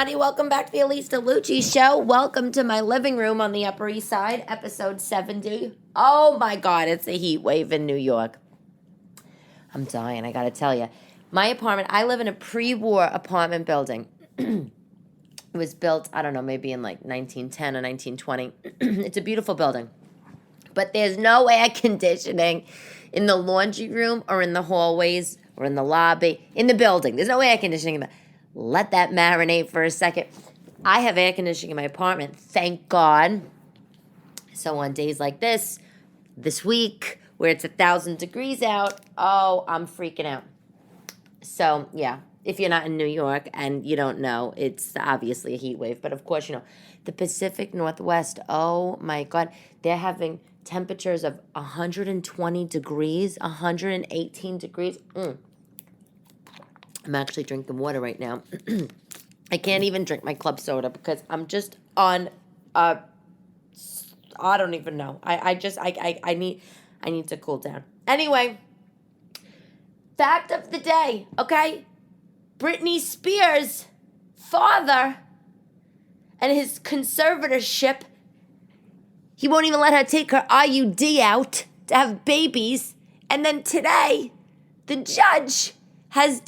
everybody. Welcome back to the Elyse DeLucci Show. Welcome to my living room on the Upper East Side, episode 70. Oh my God, it's a heat wave in New York. I'm dying, I gotta tell you. My apartment, I live in a pre-war apartment building. It was built, I don't know, maybe in like 1910 or 1920. It's a beautiful building. But there's no air conditioning in the laundry room or in the hallways or in the lobby, in the building. There's no air conditioning in the... Let that marinate for a second. I have air conditioning in my apartment, thank God. So on days like this week, where it's 1,000 degrees out, oh, I'm freaking out. So, yeah, if you're not in New York and you don't know, it's obviously a heat wave. But, of course, you know, the Pacific Northwest, oh, my God, they're having temperatures of 120 degrees, 118 degrees. I'm actually drinking water right now. I can't even drink my club soda because I'm just on, I don't even know. I need to cool down. Anyway, fact of the day, okay? Britney Spears' father and his conservatorship, he won't even let her take her IUD out to have babies. And then today, the judge has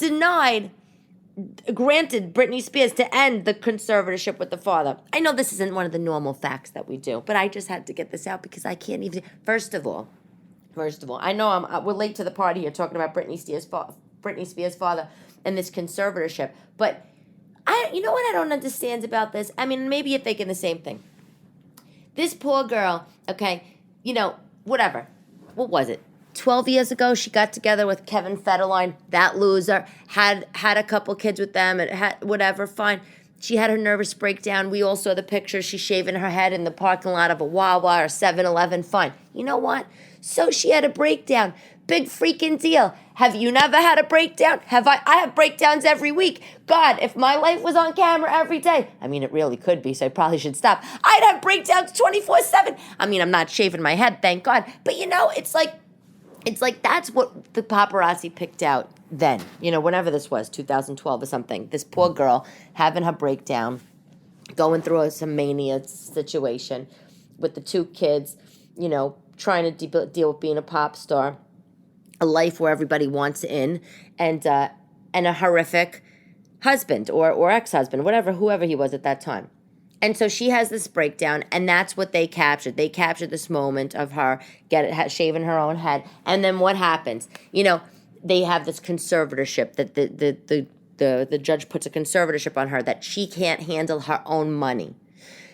granted Britney Spears to end the conservatorship with the father. I know this isn't one of the normal facts that we do, but I just had to get this out because I can't even... First of all, I know we're late to the party here talking about Britney Spears' father and this conservatorship, but you know what I don't understand about this? I mean, maybe you're thinking the same thing. This poor girl, okay, you know, whatever. What was it? 12 years ago, she got together with Kevin Federline, that loser, had a couple kids with them, and had whatever, fine. She had her nervous breakdown. We all saw the picture. She's shaving her head in the parking lot of a Wawa or 7-Eleven, fine. You know what? So she had a breakdown. Big freaking deal. Have you never had a breakdown? Have I? I have breakdowns every week. God, if my life was on camera every day, I mean, it really could be, so I probably should stop. I'd have breakdowns 24/7. I mean, I'm not shaving my head, thank God. But, you know, it's like that's what the paparazzi picked out then, you know, whenever this was, 2012 or something. This poor girl having her breakdown, going through some mania situation with the two kids, you know, trying to deal with being a pop star, a life where everybody wants in, and a horrific husband or ex-husband, whoever he was at that time. And so she has this breakdown, and that's what they captured. They captured this moment of her shaving her own head. And then what happens? You know, they have this conservatorship that the judge puts a conservatorship on her that she can't handle her own money.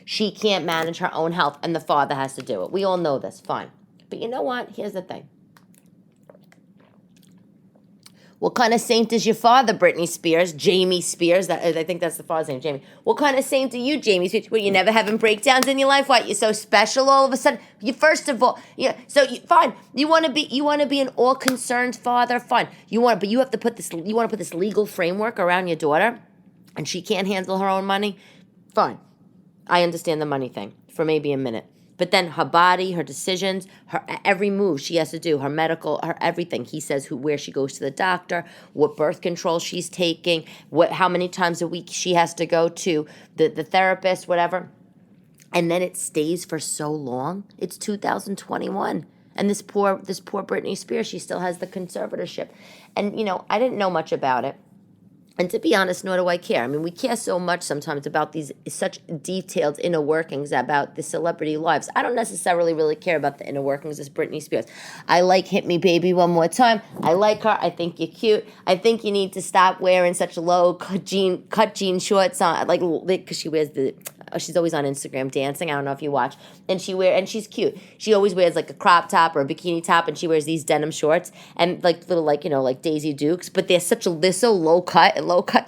She can't manage her own health, and the father has to do it. We all know this, fine. But you know what? Here's the thing. What kind of saint is your father, Britney Spears? Jamie Spears. I think that's the father's name, Jamie. What kind of saint are you, Jamie Spears? Well, you never having breakdowns in your life? What? You're so special all of a sudden? First of all, fine. You want to be an all-concerned father? Fine. But you have to put this. You want to put this legal framework around your daughter, and she can't handle her own money? Fine. I understand the money thing for maybe a minute. But then her body, her decisions, her every move she has to do, her medical, her everything. He says where she goes to the doctor, what birth control she's taking, how many times a week she has to go to the therapist, whatever. And then it stays for so long. It's 2021. And this poor Britney Spears, she still has the conservatorship. And, you know, I didn't know much about it. And to be honest, nor do I care. I mean, we care so much sometimes about these such detailed inner workings about the celebrity lives. I don't necessarily really care about the inner workings as Britney Spears. I like Hit Me Baby One More Time. I like her. I think you're cute. I think you need to stop wearing such low cut jean shorts on, because she wears she's always on Instagram dancing. I don't know if you watch. And she's cute. She always wears like a crop top or a bikini top, and she wears these denim shorts and like Daisy Dukes, but they're so low cut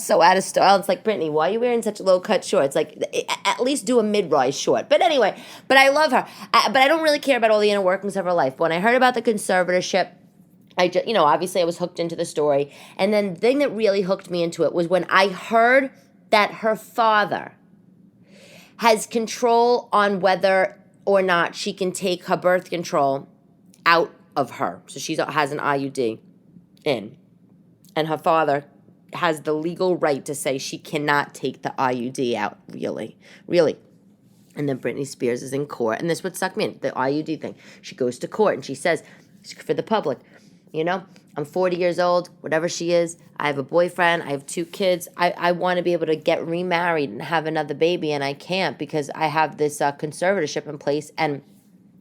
so out of style. It's like, Britney, why are you wearing such low cut shorts? Like, at least do a mid-rise short. But anyway, but I love her. But I don't really care about all the inner workings of her life. When I heard about the conservatorship, obviously I was hooked into the story. And then the thing that really hooked me into it was when I heard that her father has control on whether or not she can take her birth control out of her. So she has an IUD in. And her father has the legal right to say she cannot take the IUD out. Really. Really. And then Britney Spears is in court. And this would suck me in, the IUD thing. She goes to court and she says, for the public, I'm 40 years old, whatever she is. I have a boyfriend. I have 2 kids. I want to be able to get remarried and have another baby, and I can't because I have this conservatorship in place, and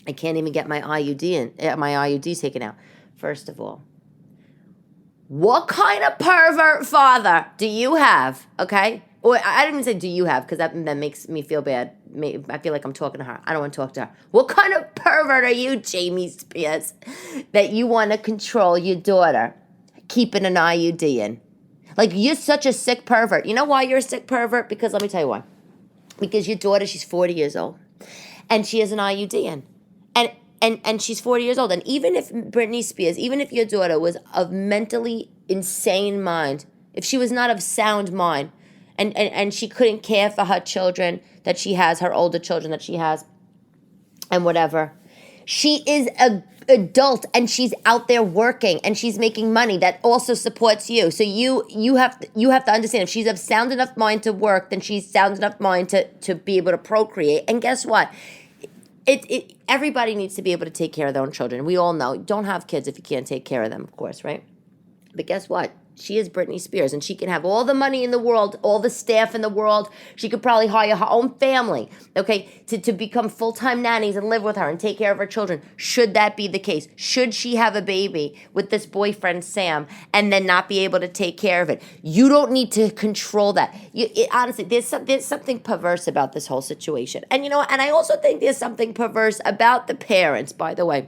I can't even get my IUD taken out. First of all, what kind of pervert father do you have? Okay, or I didn't even say do you have, because that makes me feel bad. I feel like I'm talking to her. I don't want to talk to her. What kind of pervert are you, Jamie Spears, that you want to control your daughter keeping an IUD in? Like, you're such a sick pervert. You know why you're a sick pervert? Because let me tell you why. Because your daughter, she's 40 years old, and she has an IUD in. And she's 40 years old. And even if Britney Spears, even if your daughter was of mentally insane mind, if she was not of sound mind, and she couldn't care for her children that she has, her older children that she has, and whatever, she is a adult and she's out there working and she's making money that also supports you. So you have to understand, if she's of sound enough mind to work, then she's sound enough mind to be able to procreate. And guess what? Everybody needs to be able to take care of their own children. We all know. Don't have kids if you can't take care of them, of course, right? But guess what? She is Britney Spears, and she can have all the money in the world, all the staff in the world. She could probably hire her own family, okay, to become full-time nannies and live with her and take care of her children. Should that be the case? Should she have a baby with this boyfriend, Sam, and then not be able to take care of it? You don't need to control that. Honestly, there's something perverse about this whole situation. And and I also think there's something perverse about the parents, by the way,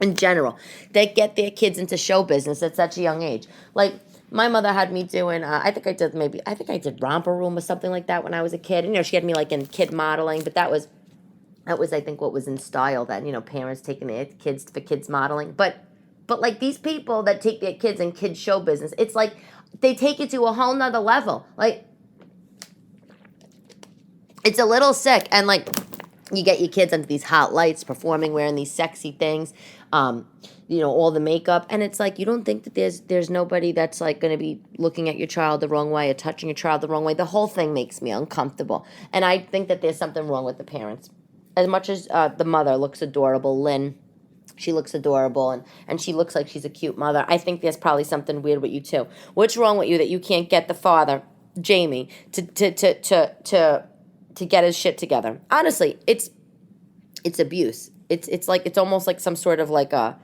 in general, that get their kids into show business at such a young age. Like, my mother had me doing, I think I did Romper Room or something like that when I was a kid. She had me like in kid modeling, but that was I think what was in style then, parents taking their kids for kids modeling. But like these people that take their kids in kids show business, it's like they take it to a whole nother level. Like, it's a little sick. And like, you get your kids under these hot lights performing, wearing these sexy things, all the makeup, and it's like, you don't think that there's nobody that's like going to be looking at your child the wrong way or touching your child the wrong way. The whole thing makes me uncomfortable, and I think that there's something wrong with the parents. As much as the mother looks adorable, Lynn, she looks adorable, and she looks like she's a cute mother, I think there's probably something weird with you too. What's wrong with you that you can't get the father, Jamie, to get his shit together? Honestly, it's abuse. It's almost like some sort of like a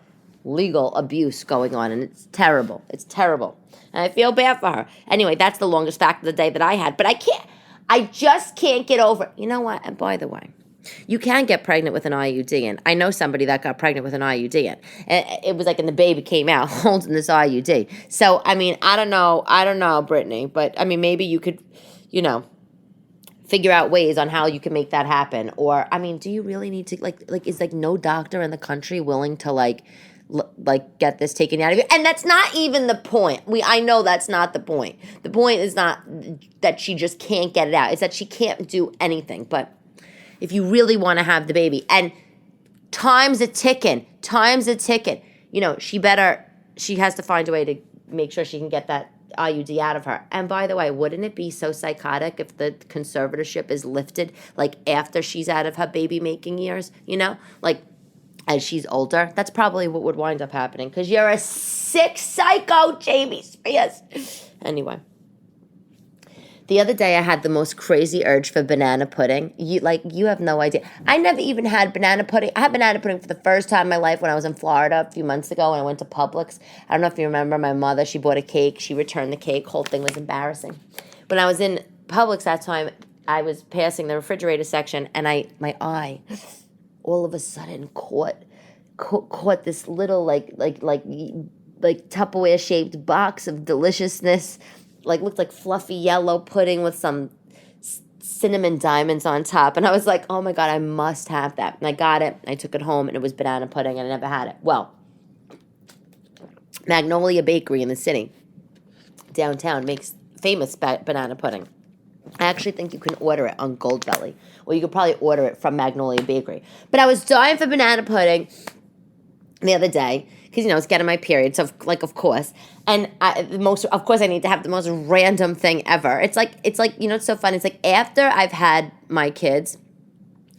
legal abuse going on, and it's terrible. It's terrible. And I feel bad for her. Anyway, that's the longest fact of the day that I had. But I just can't get over it. You know what? And by the way, you can get pregnant with an IUD, and I know somebody that got pregnant with an IUD, and it was like, and the baby came out holding this IUD. So, I mean, I don't know, Britney, but I mean, maybe you could, figure out ways on how you can make that happen. Or, I mean, do you really need to, like, is like no doctor in the country willing to like get this taken out of you? And that's not even the point. I know that's not the point. The point is not that she just can't get it out. It's that she can't do anything. But if you really want to have the baby, and time's a ticking, she has to find a way to make sure she can get that IUD out of her. And by the way, wouldn't it be so psychotic if the conservatorship is lifted, like after she's out of her baby making years, like as she's older? That's probably what would wind up happening, because you're a sick psycho, Jamie Spears. Anyway, the other day I had the most crazy urge for banana pudding. You have no idea. I never even had banana pudding. I had banana pudding for the first time in my life when I was in Florida a few months ago, and I went to Publix. I don't know if you remember, my mother, she bought a cake. She returned the cake. Whole thing was embarrassing. When I was in Publix that time, I was passing the refrigerator section, and my eye all of a sudden caught this little like Tupperware shaped box of deliciousness. Like, looked like fluffy yellow pudding with some cinnamon diamonds on top. And I was like, oh my God, I must have that. And I got it. I took it home, and it was banana pudding, and I never had it. Well, Magnolia Bakery in the city, downtown, makes famous banana pudding. I actually think you can order it on Goldbelly, or you could probably order it from Magnolia Bakery. But I was dying for banana pudding, the other day, because, it's getting my period, so, of course. And of course, I need to have the most random thing ever. It's like, it's so funny. It's like after I've had my kids,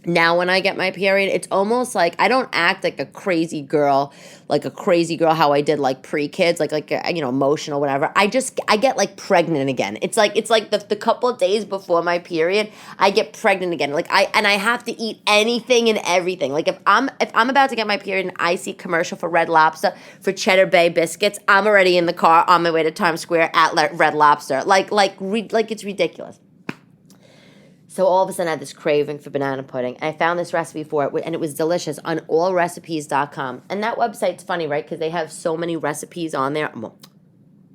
now when I get my period, it's almost like I don't act like a crazy girl how I did pre-kids, emotional, whatever. I get pregnant again. It's like the couple of days before my period, I get pregnant again. I have to eat anything and everything. If I'm about to get my period and I see commercial for Red Lobster, for Cheddar Bay biscuits, I'm already in the car on my way to Times Square at Red Lobster. It's ridiculous. So all of a sudden I had this craving for banana pudding. And I found this recipe for it, and it was delicious on allrecipes.com. And that website's funny, right? Because they have so many recipes on there. Well,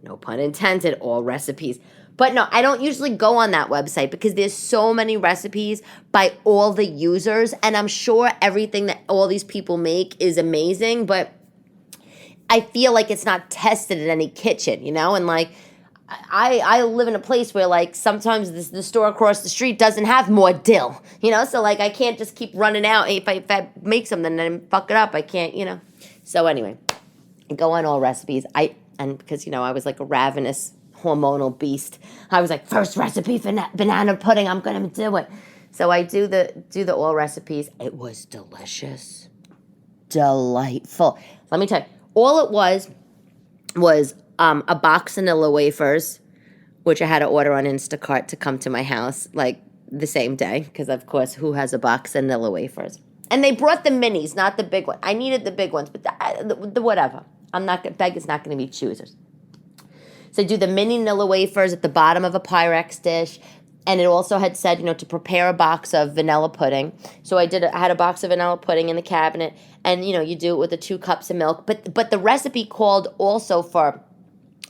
no pun intended, all recipes. But no, I don't usually go on that website because there's so many recipes by all the users. And I'm sure everything that all these people make is amazing. But I feel like it's not tested in any kitchen, And I live in a place where sometimes the store across the street doesn't have more dill, so I can't just keep running out. If I make something and fuck it up, I can't, So anyway, I go on all recipes. Because I was like a ravenous hormonal beast. I was like, first recipe for banana pudding, I'm gonna do it. So I do the all recipes. It was delicious, delightful. Let me tell you, all it was a box of vanilla wafers, which I had to order on Instacart to come to my house the same day, because of course, who has a box of vanilla wafers? And they brought the minis, not the big one. I needed the big ones, but the whatever. Beggars not going to be choosers. So I do the mini vanilla wafers at the bottom of a Pyrex dish, and it also had said, to prepare a box of vanilla pudding. So I had a box of vanilla pudding in the cabinet, and you do it with the 2 cups of milk. But the recipe called also for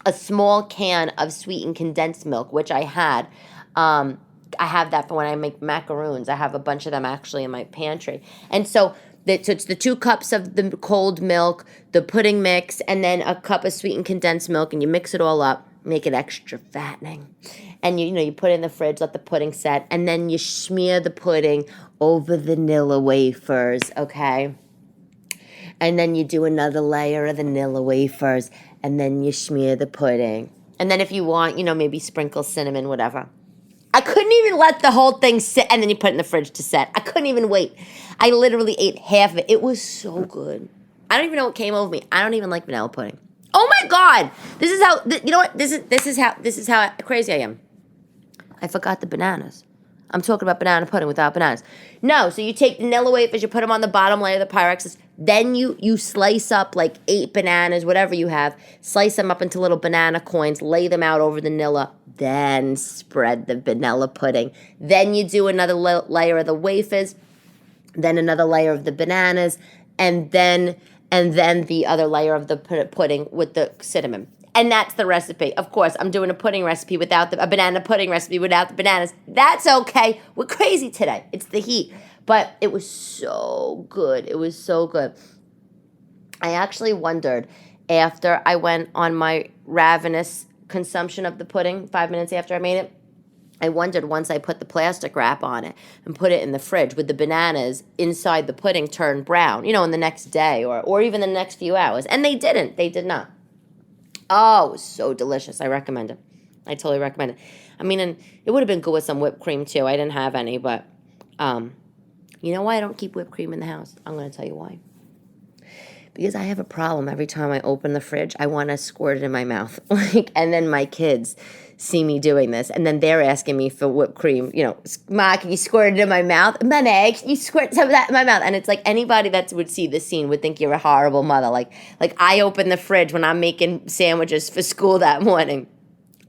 a small can of sweetened condensed milk, which I had. I have that for when I make macaroons. I have a bunch of them actually in my pantry. And so it's the 2 cups of the cold milk, the pudding mix, and then a cup of sweetened condensed milk, and you mix it all up, make it extra fattening. And you put it in the fridge, let the pudding set, and then you smear the pudding over the vanilla wafers, okay? And then you do another layer of vanilla wafers, and then you smear the pudding. And then if you want, maybe sprinkle cinnamon, whatever. I couldn't even let the whole thing sit, and then you put it in the fridge to set. I couldn't even wait. I literally ate half of it. It was so good. I don't even know what came over me. I don't even like vanilla pudding. Oh my God! This is how, you know what? This is how crazy I am. I forgot the bananas. I'm talking about banana pudding without bananas. No, so you take vanilla wafers, you put them on the bottom layer of the Pyrex. Then you slice up 8 bananas, whatever you have. Slice them up into little banana coins. Lay them out over the vanilla. Then spread the vanilla pudding. Then you do another layer of the wafers. Then another layer of the bananas. And then the other layer of the pudding with the cinnamon. And that's the recipe. Of course, I'm doing a pudding recipe a banana pudding recipe without the bananas. That's okay. We're crazy today. It's the heat. But it was so good. It was so good. I actually wondered after I went on my ravenous consumption of the pudding, 5 minutes after I made it, I wondered once I put the plastic wrap on it and put it in the fridge, would the bananas inside the pudding turn brown, in the next day or even the next few hours? And they didn't. They did not. Oh, it was so delicious. I recommend it. I totally recommend it. I mean, and it would have been good with some whipped cream, too. I didn't have any, but you know why I don't keep whipped cream in the house? I'm going to tell you why. Because I have a problem. Every time I open the fridge, I want to squirt it in my mouth. And then my kids see me doing this, and then they're asking me for whipped cream. Ma, can you squirt it in my mouth? Mama, can you squirt some of that in my mouth? And it's like anybody that would see this scene would think you're a horrible mother. Like I open the fridge when I'm making sandwiches for school that morning.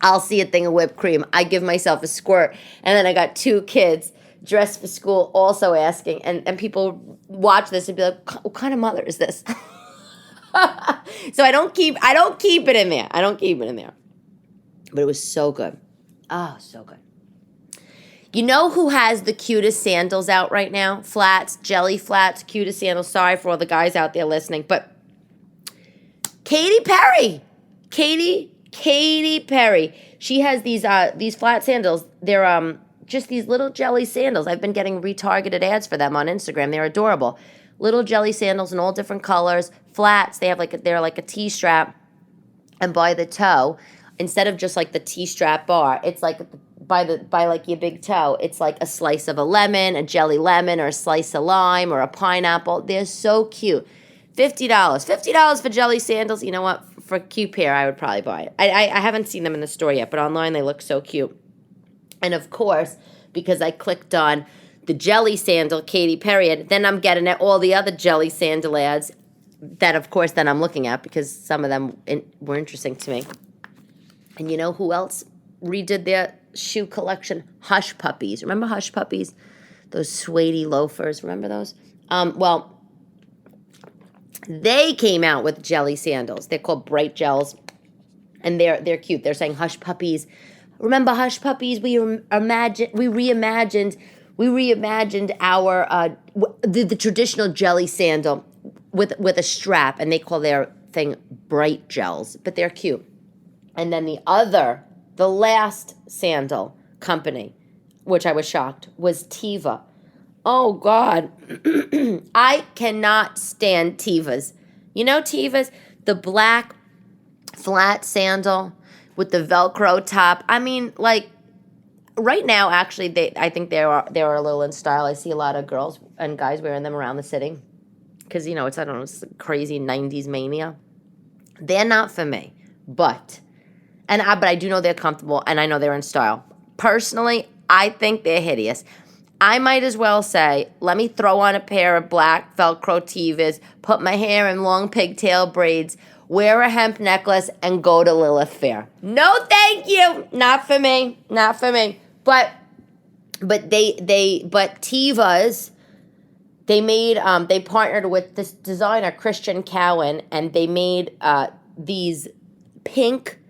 I'll see a thing of whipped cream. I give myself a squirt, and then I got 2 kids dressed for school also asking, and people watch this and be like, what kind of mother is this? So I don't keep it in there. I don't keep it in there. But it was so good. Oh, so good. You know who has the cutest sandals out right now? Flats, jelly flats, cutest sandals. Sorry for all the guys out there listening, but Katy Perry. Katy Perry. She has these flat sandals. They're just these little jelly sandals. I've been getting retargeted ads for them on Instagram. They're adorable. little jelly sandals in all different colors, flats. They're like a T-strap, and by the toe, instead of just like the T-strap bar, it's like by like your big toe, it's like a slice of a lemon, a jelly lemon, or a slice of lime, or a pineapple. They're so cute. $50 for jelly sandals. You know what? For a cute pair, I would probably buy it. I haven't seen them in the store yet, but online they look so cute. And of course, because I clicked on the jelly sandal Katy Perry, and then I'm getting at all the other jelly sandal ads that, of course, then I'm looking at because some of them were interesting to me. And you know who else redid their shoe collection? Hush Puppies. Remember Hush Puppies? Those suede loafers. Remember those? Well, they came out with jelly sandals. They're called Bright Gels, and they're cute. They're saying Hush Puppies. Remember Hush Puppies? We reimagined our the traditional jelly sandal with a strap, and they call their thing Bright Gels, but they're cute. And then the last sandal company, which I was shocked, was Teva. Oh, God. I cannot stand Tevas. You know Tevas? The black flat sandal with the Velcro top. I mean, like, right now, actually, I think they are a little in style. I see a lot of girls and guys wearing them around the city. Because, you know, it's crazy 90s mania. They're not for me. But I do know they're comfortable, and I know they're in style. Personally, I think they're hideous. I might as well say, let me throw on a pair of black Velcro Tevas, put my hair in long pigtail braids, wear a hemp necklace, and go to Lilith Fair. No, thank you. Not for me. Not for me. But Tevas, they partnered with this designer, Christian Cowan, and they made these pink,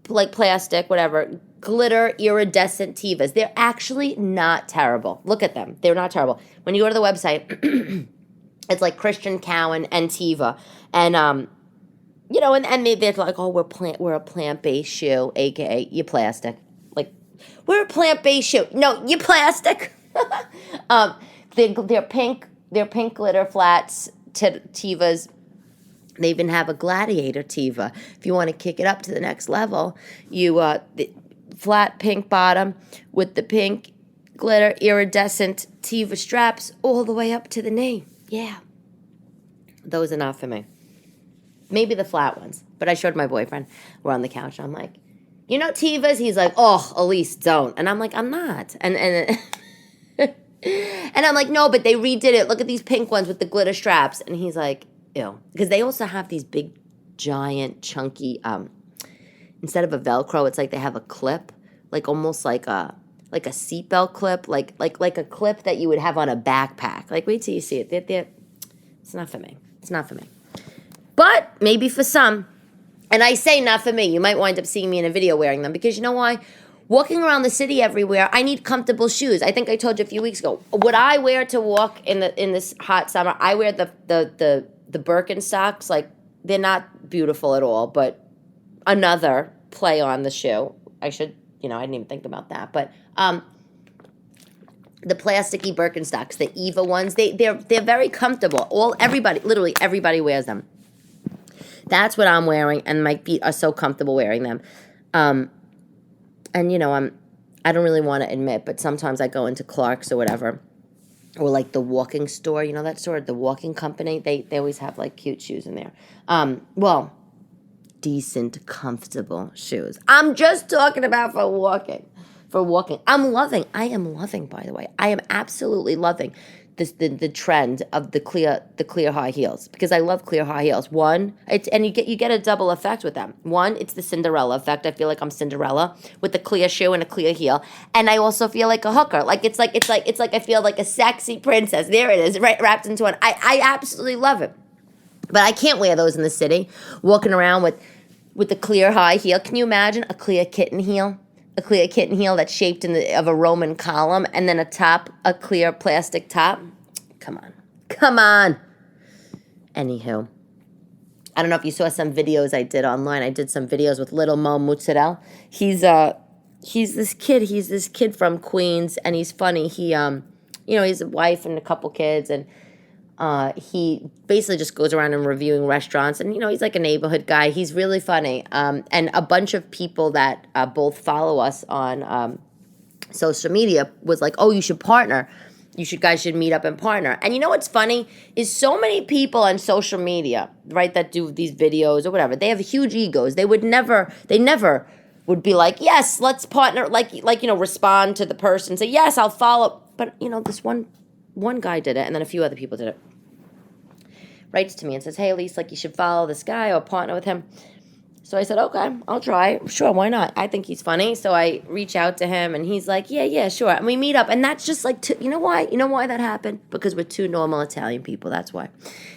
like plastic, whatever, glitter iridescent Tevas. They're actually not terrible. Look at them. They're not terrible. When you go to the website, it's like Christian Cowan and Teva. And, you know, and they're like, oh, we're a plant-based shoe, a.k.a. you plastic. Like, we're a plant-based shoe. No, you plastic. They're pink glitter flats, Tevas. They even have a gladiator Teva. If you want to kick it up to the next level, the flat pink bottom with the pink glitter iridescent Teva straps all the way up to the knee. Yeah. Those are not for me. Maybe the flat ones. But I showed my boyfriend. We're on the couch. I'm like, you know Tevas? He's like, oh, Elyse, don't. And I'm like, I'm not. And and I'm like, no, but they redid it. Look at these pink ones with the glitter straps. And he's like, ew. Because they also have these big, giant, chunky, instead of a Velcro, it's like they have a clip, like almost like a seatbelt clip, like a clip that you would have on a backpack. Like, wait till you see it. It's not for me. It's not for me. But maybe for some. And I say not for me. You might wind up seeing me in a video wearing them because you know why? Walking around the city everywhere, I need comfortable shoes. I think I told you a few weeks ago. What I wear to walk in this hot summer, I wear the Birkenstocks. Like, they're not beautiful at all, but another play on the shoe. I didn't even think about that. But the plasticky Birkenstocks, the Eva ones, they're very comfortable. Literally everybody wears them. That's what I'm wearing, and my feet are so comfortable wearing them. And you know, I don't really want to admit, but sometimes I go into Clark's or whatever, or like the walking store. You know that store, the walking company. They always have like cute shoes in there. Well, decent, comfortable shoes. I'm just talking about for walking. I am loving, by the way. I am absolutely loving the trend of the clear high heels because I love clear high heels. One, you get a double effect with them. One, it's the Cinderella effect. I feel like I'm Cinderella with a clear shoe and a clear heel, and I also feel like a hooker. Like it's like I feel like a sexy princess. There it is, right, wrapped into one. I absolutely love it, but I can't wear those in the city. Walking around with the clear high heel. Can you imagine a clear kitten heel? A clear kitten heel that's shaped of a Roman column, and then a clear plastic top. Come on. Anywho, I don't know if you saw some videos I did online. I did some videos with Little Mo Mozzarella. He's this kid from Queens, and he's funny. He, he has a wife and a couple kids, and He basically just goes around and reviewing restaurants, and he's like a neighborhood guy. He's really funny, and a bunch of people that both follow us on social media was like, "Oh, you should partner. Guys should meet up and partner." And you know what's funny is so many people on social media, right, that do these videos or whatever. They have huge egos. They never would be like, "Yes, let's partner." Like respond to the person, say, "Yes, I'll follow." But this one guy did it, and then a few other people did it. Writes to me and says, "Hey, Elyse, you should follow this guy or partner with him." So I said, "Okay, I'll try. Sure, why not? I think he's funny." So I reach out to him, and he's like, "Yeah, sure." And we meet up, and that's just you know why? You know why that happened? Because we're two normal Italian people. That's why.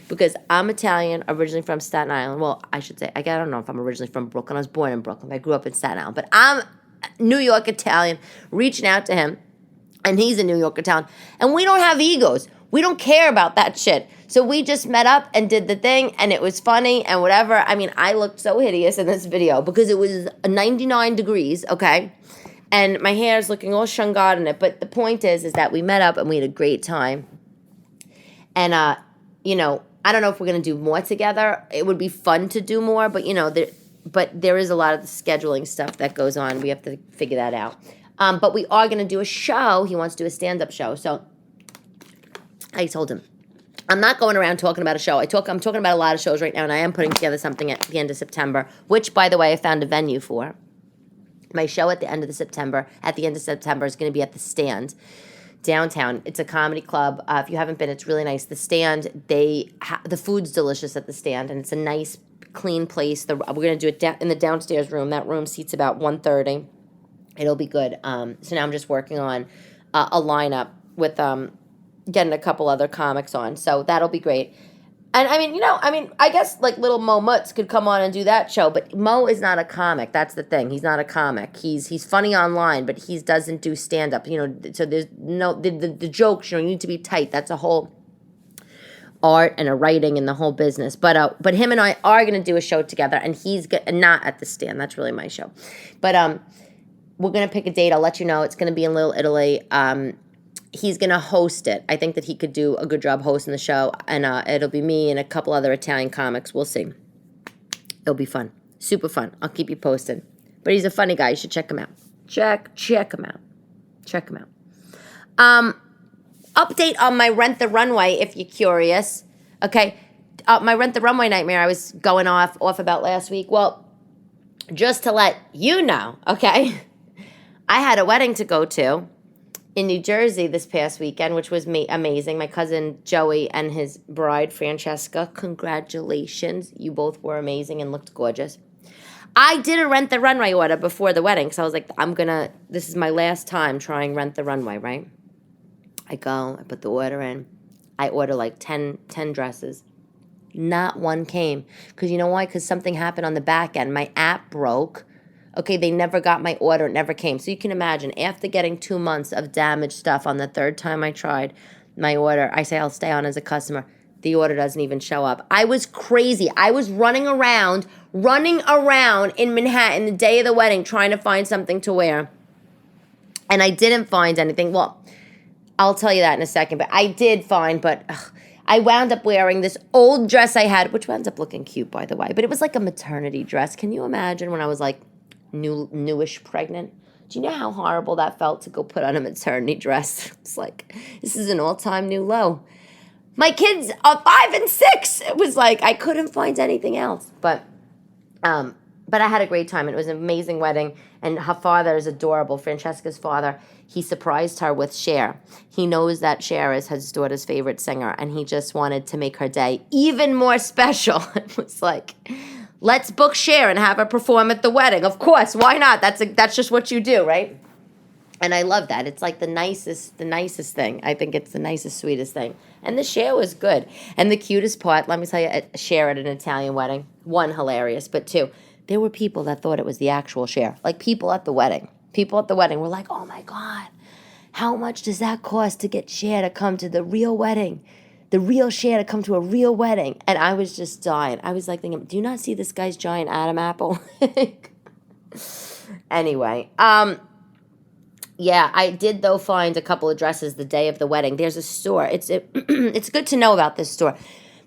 Because I'm Italian, originally from Staten Island. Well, I should say, I don't know if I'm originally from Brooklyn. I was born in Brooklyn. I grew up in Staten Island. But I'm New York Italian, reaching out to him. And he's a New Yorker town. And we don't have egos. We don't care about that shit. So we just met up and did the thing, and it was funny and whatever. I mean, I looked so hideous in this video because it was 99 degrees, okay? And my hair is looking all shungad in it. But the point is that we met up and we had a great time. And, I don't know if we're going to do more together. It would be fun to do more, but, there is a lot of the scheduling stuff that goes on. We have to figure that out. But we are going to do a show. He wants to do a stand-up show. So I told him, I'm not going around talking about a show. I'm talking about a lot of shows right now, and I am putting together something at the end of September, which, by the way, I found a venue for. My show at the end of September is going to be at The Stand downtown. It's a comedy club. If you haven't been, it's really nice. The Stand, the food's delicious at The Stand, and it's a nice, clean place. We're going to do it in the downstairs room. That room seats about 130. It'll be good. So now I'm just working on a lineup with getting a couple other comics on. So that'll be great. And I guess little Mo Mutz could come on and do that show, but Mo is not a comic. That's the thing. He's not a comic. He's funny online, but he doesn't do stand up. So there's no the jokes. You need to be tight. That's a whole art and a writing and the whole business. But him and I are going to do a show together, and he's not at The Stand. That's really my show. But we're going to pick a date. I'll let you know. It's going to be in Little Italy. He's going to host it. I think that he could do a good job hosting the show. And it'll be me and a couple other Italian comics. We'll see. It'll be fun. Super fun. I'll keep you posted. But he's a funny guy. You should check him out. Check him out. Check him out. Update on my Rent the Runway, if you're curious. Okay. My Rent the Runway nightmare I was going off about last week. Well, just to let you know, okay, I had a wedding to go to in New Jersey this past weekend, which was amazing. My cousin Joey and his bride, Francesca, congratulations. You both were amazing and looked gorgeous. I did a Rent the Runway order before the wedding, so I was like, this is my last time trying Rent the Runway, right? I put the order in. I order 10 dresses. Not one came. Because you know why? Because something happened on the back end. My app broke. Okay, they never got my order. It never came. So you can imagine, after getting 2 months of damaged stuff on the third time I tried my order, I say I'll stay on as a customer. The order doesn't even show up. I was crazy. I was running around in Manhattan the day of the wedding trying to find something to wear. And I didn't find anything. Well, I'll tell you that in a second. But I did find, I wound up wearing this old dress I had, which wound up looking cute, by the way. But it was like a maternity dress. Can you imagine when I was newish pregnant? Do you know how horrible that felt to go put on a maternity dress? It's like, this is an all-time new low. My kids are 5 and 6. It was like I couldn't find anything else. But I had a great time. And it was an amazing wedding. And her father is adorable. Francesca's father, he surprised her with Cher. He knows that Cher is his daughter's favorite singer. And he just wanted to make her day even more special. It was like, let's book Cher and have her perform at the wedding. Of course, why not? That's just what you do, right? And I love that. It's like the nicest thing. I think it's the nicest, sweetest thing. And the Cher was good. And the cutest part, let me tell you, Cher at an Italian wedding. 1, hilarious. But 2, there were people that thought it was the actual Cher. Like people at the wedding. People at the wedding were like, oh my God, how much does that cost to get Cher to come to the real wedding? The real Cher to come to a real wedding. And I was just dying. I was like thinking, do you not see this guy's giant Adam apple? Anyway, Yeah, I did though find a couple of dresses the day of the wedding. There's a store. It's good to know about this store.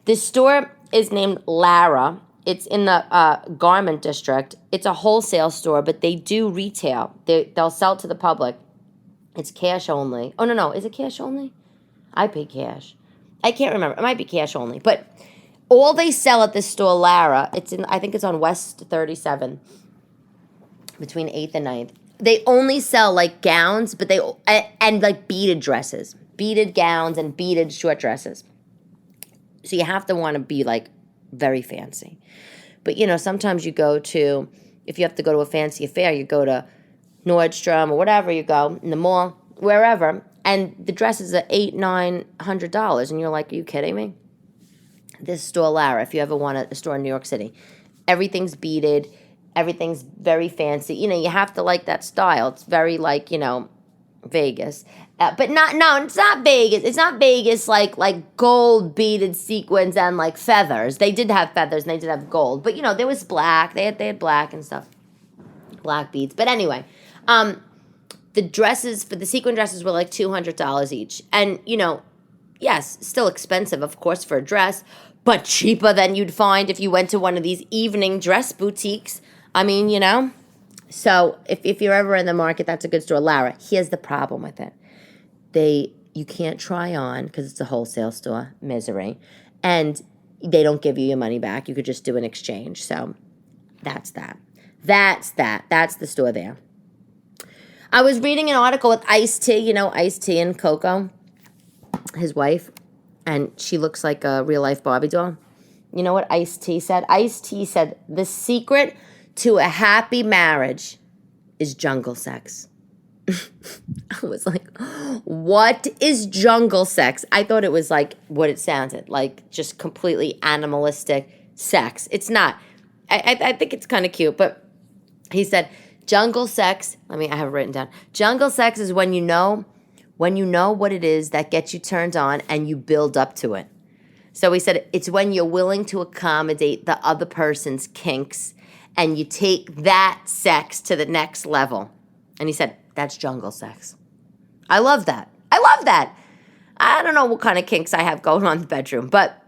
This store is named Lara. It's in the garment district. It's a wholesale store, but they do retail. They'll sell to the public. It's cash only. Oh no, is it cash only? I pay cash. I can't remember. It might be cash only, but all they sell at this store, Lara. I think it's on West 37, between 8th and 9th. They only sell like gowns, but and like beaded dresses, beaded gowns and beaded short dresses. So you have to want to be like very fancy. But sometimes you go to, if you have to go to a fancy affair, you go to Nordstrom or whatever, you go in the mall, wherever, and the dresses are $800-900, and you're like, are you kidding me? This store, Lara, if you ever want a store in New York City, everything's beaded. Everything's very fancy. You have to like that style. It's very like, Vegas. But it's not Vegas. It's not Vegas like gold beaded sequins and like feathers. They did have feathers and they did have gold. But, there was black. They had black and stuff. Black beads. But anyway, the dresses, for the sequin dresses were like $200 each. And, yes, still expensive, of course, for a dress, but cheaper than you'd find if you went to one of these evening dress boutiques. I mean, So if you're ever in the market, that's a good store. Lara, here's the problem with it. You can't try on because it's a wholesale store. Misery. And they don't give you your money back. You could just do an exchange. So that's that. That's the store there. I was reading an article with Ice-T, Ice-T and Coco, his wife, and she looks like a real-life Barbie doll. You know what Ice-T said? Ice-T said, the secret to a happy marriage is jungle sex. I was like, what is jungle sex? I thought it was like what it sounded like, just completely animalistic sex. It's not. I think it's kind of cute, but he said, jungle sex, I have it written down. Jungle sex is when you know what it is that gets you turned on and you build up to it. So he said, it's when you're willing to accommodate the other person's kinks and you take that sex to the next level. And he said, that's jungle sex. I love that. I don't know what kind of kinks I have going on in the bedroom, but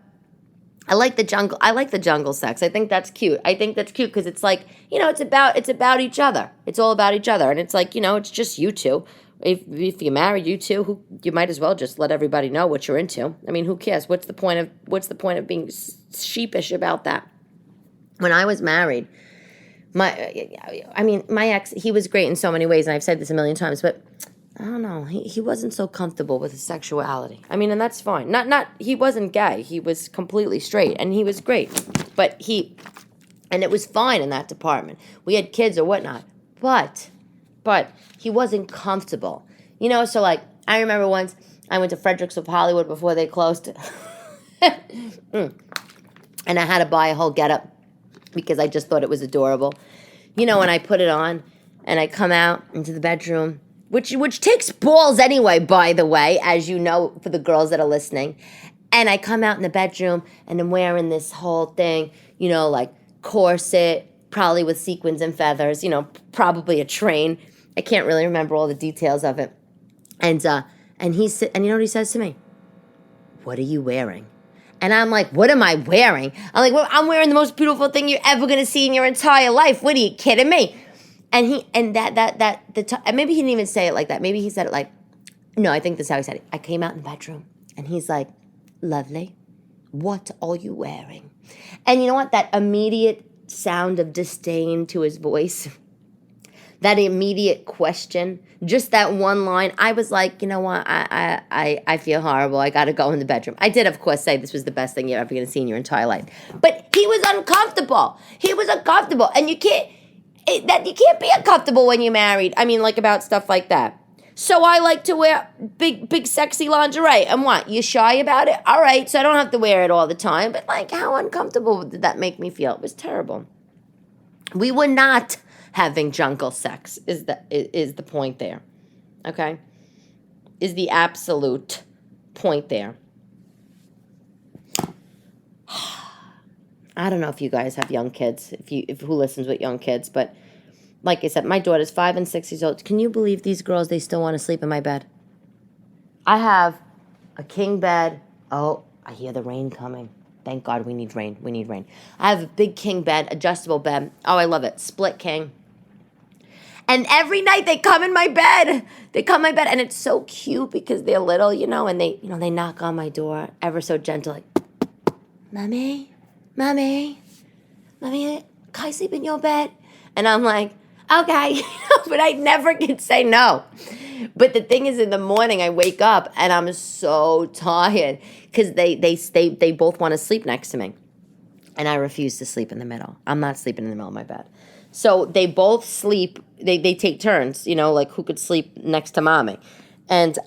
I like the jungle sex. I think that's cute. Because it's like, it's about each other. It's all about each other. And it's like, it's just you two. If you're married, you two, you might as well just let everybody know what you're into. Who cares? What's the point of being sheepish about that? When I was married, my ex, he was great in so many ways, and I've said this a million times, but I don't know, he wasn't so comfortable with his sexuality. And that's fine. Not he wasn't gay. He was completely straight, and he was great. And it was fine in that department. We had kids or whatnot, but he wasn't comfortable. So like, I remember once I went to Fredericks of Hollywood before they closed. And I had to buy a whole getup because I just thought it was adorable. And I put it on and I come out into the bedroom, which takes balls anyway, by the way, as you know, for the girls that are listening. And I come out in the bedroom and I'm wearing this whole thing, like corset, probably with sequins and feathers, probably a train. I can't really remember all the details of it. And you know what he says to me? What are you wearing? And I'm like, what am I wearing? I'm like, well, I'm wearing the most beautiful thing you're ever going to see in your entire life. What are you kidding me? And maybe he didn't even say it like that. Maybe he said it like, no, I think that's how he said it. I came out in the bedroom and he's like, lovely, what are you wearing? And you know what? That immediate sound of disdain to his voice, that immediate question, just that one line, I was like, you know what, I feel horrible. I got to go in the bedroom. I did, of course, say this was the best thing you're ever going to see in your entire life. But he was uncomfortable. And you can't be uncomfortable when you're married. Like about stuff like that. So I like to wear big, sexy lingerie. And what, you shy about it? All right, so I don't have to wear it all the time. But like, how uncomfortable did that make me feel? It was terrible. We were not having jungle sex is the point there, okay? Is the absolute point there. I don't know if you guys have young kids, if who listens with young kids, but like I said, my daughter's 5 and 6 years old. Can you believe these girls, they still want to sleep in my bed? I have a king bed. Oh, I hear the rain coming. Thank God we need rain. We need rain. I have a big king bed, adjustable bed. Oh, I love it. Split king. And every night they come in my bed. They come in my bed, and it's so cute because they're little, and they knock on my door ever so gentle, like, Mommy, can I sleep in your bed? And I'm like, okay, but I never can say no. But the thing is, in the morning I wake up and I'm so tired because they both want to sleep next to me, and I refuse to sleep in the middle. I'm not sleeping in the middle of my bed. So they both sleep. They take turns, like who could sleep next to mommy, and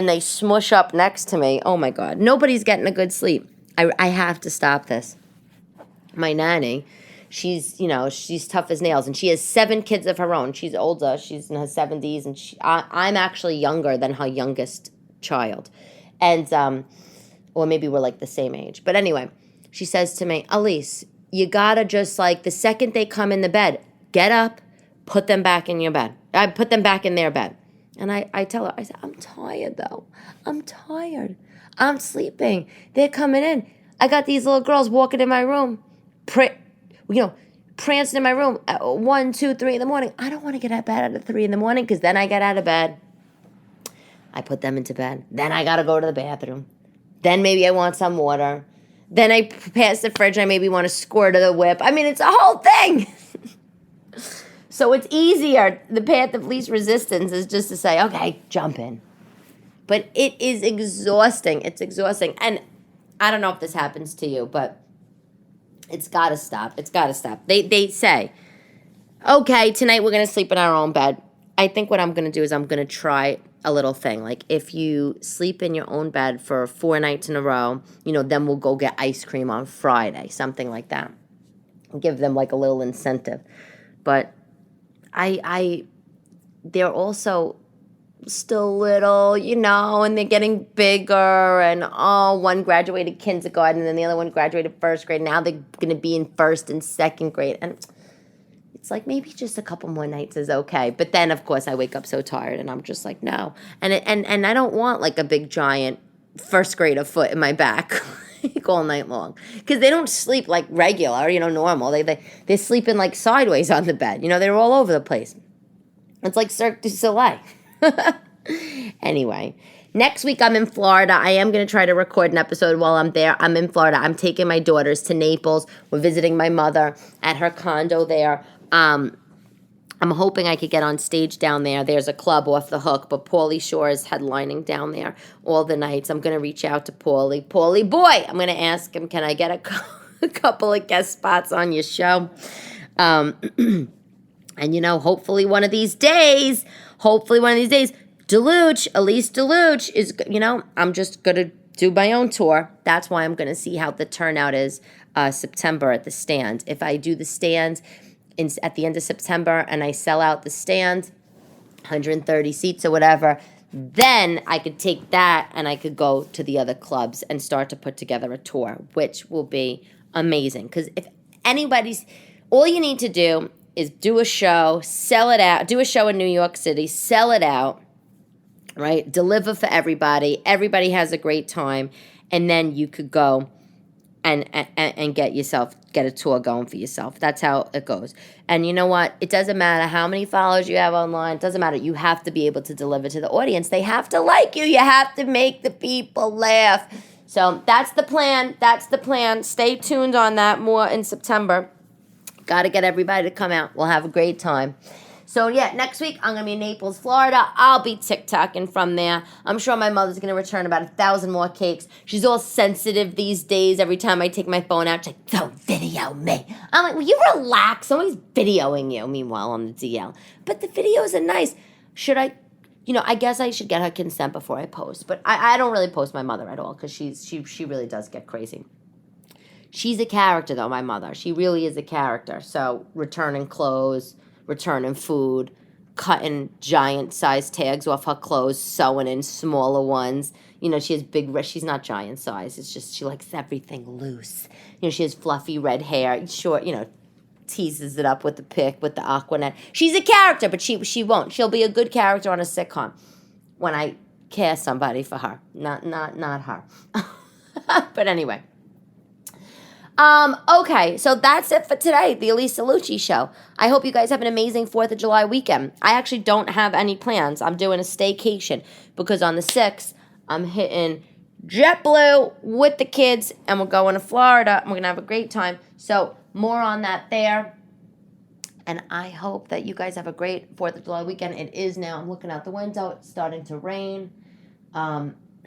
they smush up next to me. Oh my God, nobody's getting a good sleep. I have to stop this. My nanny, she's tough as nails, and she has 7 kids of her own. She's older. She's in her 70s, and I'm actually younger than her youngest child, and or maybe we're like the same age. But anyway, she says to me, Elyse, you gotta just the second they come in the bed, get up, put them back in your bed. I put them back in their bed. And I tell her, I said, I'm tired though. I'm tired. I'm sleeping. They're coming in. I got these little girls walking in my room, prancing in my room at 1, 2, 3 in the morning. I don't want to get out of bed at 3 in the morning because then I get out of bed. I put them into bed. Then I got to go to the bathroom. Then maybe I want some water. Then I pass the fridge. I maybe want to squirt of the whip. I mean, it's a whole thing. So it's easier. The path of least resistance is just to say, okay, jump in. But it is exhausting. It's exhausting. And I don't know if this happens to you, but it's got to stop. It's got to stop. They say, okay, tonight we're going to sleep in our own bed. I think what I'm going to do is I'm going to try a little thing. Like if you sleep in your own bed for 4 nights in a row, then we'll go get ice cream on Friday, something like that. Give them like a little incentive. But they're also still little, and they're getting bigger, and one graduated kindergarten and the other one graduated first grade. Now they're going to be in first and second grade. And it's like maybe just a couple more nights is okay. But then, of course, I wake up so tired and I'm just like, no. And I don't want like a big giant first grader foot in my back all night long. Because they don't sleep like regular, normal. They're sleeping like sideways on the bed. They're all over the place. It's like Cirque du Soleil. Anyway, next week I'm in Florida. I am going to try to record an episode while I'm there. I'm in Florida. I'm taking my daughters to Naples. We're visiting my mother at her condo there. I'm hoping I could get on stage down there. There's a club off the hook, but Paulie Shore is headlining down there all the nights. I'm going to reach out to Paulie. Paulie boy, I'm going to ask him, can I get a couple of guest spots on your show? And, hopefully one of these days, Elyse DeLucci is, I'm just going to do my own tour. That's why I'm going to see how the turnout is September at the stand. If I do the stand at the end of September and I sell out the stand, 130 seats or whatever, then I could take that and I could go to the other clubs and start to put together a tour, which will be amazing. Because if all you need to do is do a show, sell it out, do a show in New York City, sell it out, right? Deliver for everybody. Everybody has a great time. And then you could go and get a tour going for yourself. That's how it goes. And you know what? It doesn't matter how many followers you have online. It doesn't matter. You have to be able to deliver to the audience. They have to like you. You have to make the people laugh. So that's the plan. Stay tuned on that more in September. Got to get everybody to come out. We'll have a great time. So, yeah, next week I'm going to be in Naples, Florida. I'll be TikToking from there. I'm sure my mother's going to return about 1,000 more cakes. She's all sensitive these days. Every time I take my phone out, she's like, don't video me. I'm like, will you relax? Somebody's videoing you, meanwhile, on the DL. But the videos are nice. Should I, I guess I should get her consent before I post. But I don't really post my mother at all because she really does get crazy. She's a character, though, my mother. She really is a character. So returning clothes, returning food, cutting giant-sized tags off her clothes, sewing in smaller ones. She has big wrists. She's not giant size. It's just she likes everything loose. She has fluffy red hair, short, teases it up with the pic, with the Aquanet. She's a character, but she won't. She'll be a good character on a sitcom when I cast somebody for her. Not her. But anyway. Okay, so that's it for today, the Elyse DeLucci Show. I hope you guys have an amazing 4th of July weekend. I actually don't have any plans. I'm doing a staycation because on the 6th, I'm hitting JetBlue with the kids, and we're going to Florida, and we're going to have a great time. So more on that there. And I hope that you guys have a great 4th of July weekend. It is now. I'm looking out the window. It's starting to rain.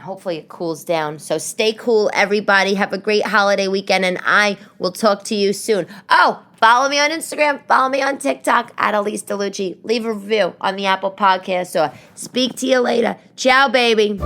Hopefully it cools down. So stay cool, everybody. Have a great holiday weekend, and I will talk to you soon. Oh, follow me on Instagram. Follow me on TikTok at Elyse DeLucci. Leave a review on the Apple Podcast or speak to you later. Ciao, baby.